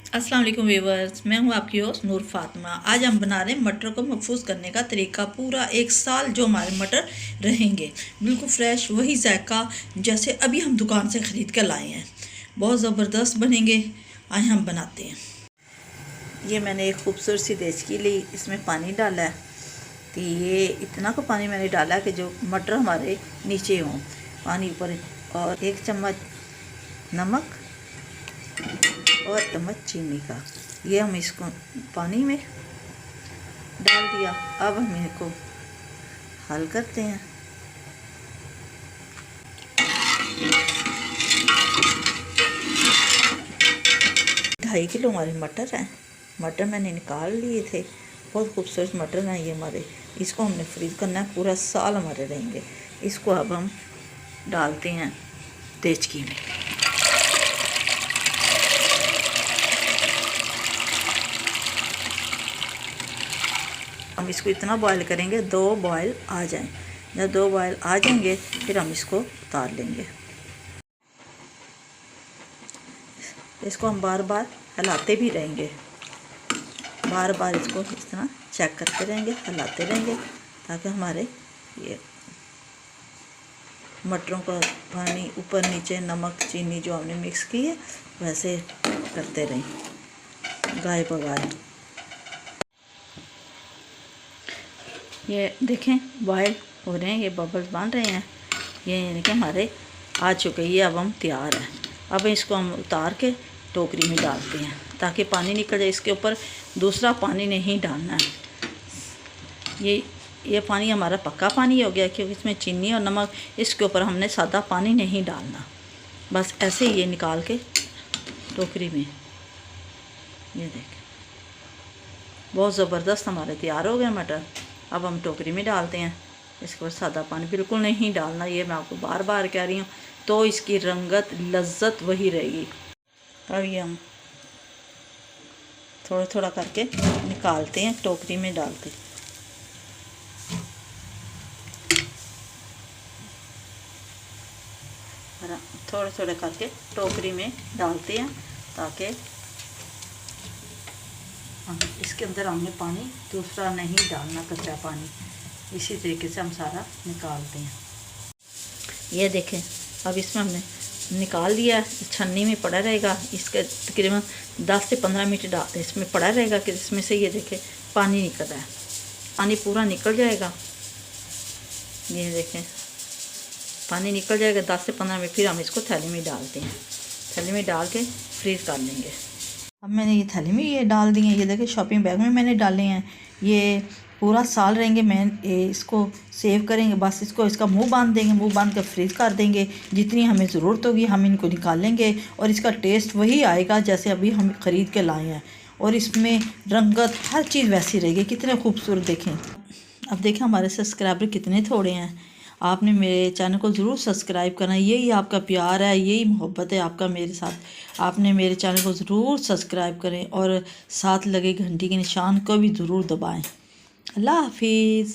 अस्सलाम वालेकुम व्यूवर्स, मैं हूं आपकी होस्ट नूर फातिमा। आज हम बना रहे हैं मटर को महफूज करने का तरीका। पूरा एक साल जो हमारे मटर रहेंगे बिल्कुल फ्रेश, वही जायका जैसे अभी हम दुकान से ख़रीद कर लाए हैं। बहुत ज़बरदस्त बनेंगे। आए हम बनाते हैं। ये मैंने एक खूबसूरत सी देचकी ली, इसमें पानी डाला है कि ये इतना को पानी मैंने डाला है कि जो मटर हमारे नीचे हों, पानी ऊपर। और 1 चम्मच नमक और चम्मच चीनी का, ये हम इसको पानी में डाल दिया। अब हम इनको हल करते हैं। ढाई किलो हमारे मटर हैं। मटर मैंने निकाल लिए थे, बहुत खूबसूरत मटर हैं ये हमारे। इसको हमने फ्रीज करना है, पूरा साल हमारे रहेंगे। इसको अब हम डालते हैं देचकी में। हम इसको इतना बॉयल करेंगे 2 बॉयल आ जाएं। जब 2 बॉयल आ जाएंगे फिर हम इसको उतार लेंगे। इसको हम बार बार हिलाते भी रहेंगे, बार बार इसको इस तरह चेक करते रहेंगे, हिलाते रहेंगे, ताकि हमारे ये मटरों का पानी ऊपर नीचे, नमक चीनी जो हमने मिक्स की है वैसे करते रहें, गाय बगाए। ये देखें बॉयल हो रहे हैं, ये बबल्स बन रहे हैं, ये यानी कि हमारे आ चुके हैं। ये अब हम तैयार हैं। अब इसको हम उतार के टोकरी में डालते हैं ताकि पानी निकल जाए। इसके ऊपर दूसरा पानी नहीं डालना है। ये पानी हमारा पक्का पानी हो गया, क्योंकि इसमें चीनी और नमक। इसके ऊपर हमने सादा पानी नहीं डालना, बस ऐसे ही ये निकाल के टोकरी में। ये देखें बहुत ज़बरदस्त हमारे तैयार हो गए मटर। अब हम टोकरी में डालते हैं। इसके ऊपर सादा पानी बिल्कुल नहीं डालना, ये मैं आपको बार बार कह रही हूँ, तो इसकी रंगत लज्जत वही रहेगी। अब ये हम थोड़ा थोड़ा करके निकालते हैं, टोकरी में डालते। थोड़े थोड़े करके टोकरी में डालते हैं, ताकि इसके अंदर हमने पानी दूसरा नहीं डालना, कच्चा पानी। इसी तरीके से हम सारा निकालते हैं। ये देखें अब इसमें हमने निकाल दिया, छन्नी में पड़ा रहेगा। इसके तकरीबन 10 से 15 मिनट डालते इसमें पड़ा रहेगा कि इसमें से ये देखें पानी निकल रहा है, पानी पूरा निकल जाएगा। ये देखें पानी निकल जाएगा 10 से 15 मिनट। फिर हम इसको थैली में डालते हैं, थैली में डाल के फ्रीज़ कर लेंगे। अब मैंने ये थैली में ये डाल दिए हैं। ये देखें शॉपिंग बैग में मैंने डाले हैं। ये पूरा साल रहेंगे। इसको सेव करेंगे, बस इसको इसका मुंह बांध देंगे, मुंह बांध कर फ्रीज़ कर देंगे। जितनी हमें ज़रूरत होगी हम इनको निकाल लेंगे, और इसका टेस्ट वही आएगा जैसे अभी हम ख़रीद के लाए हैं। और इसमें रंगत हर चीज़ वैसी रहेगी। कितने खूबसूरत देखें। अब देखें हमारे सब्सक्राइबर कितने थोड़े हैं। आपने मेरे चैनल को ज़रूर सब्सक्राइब करना, यही आपका प्यार है, यही मोहब्बत है आपका मेरे साथ। आपने मेरे चैनल को ज़रूर सब्सक्राइब करें और साथ लगे घंटी के निशान को भी ज़रूर दबाएं। अल्लाह हाफिज़।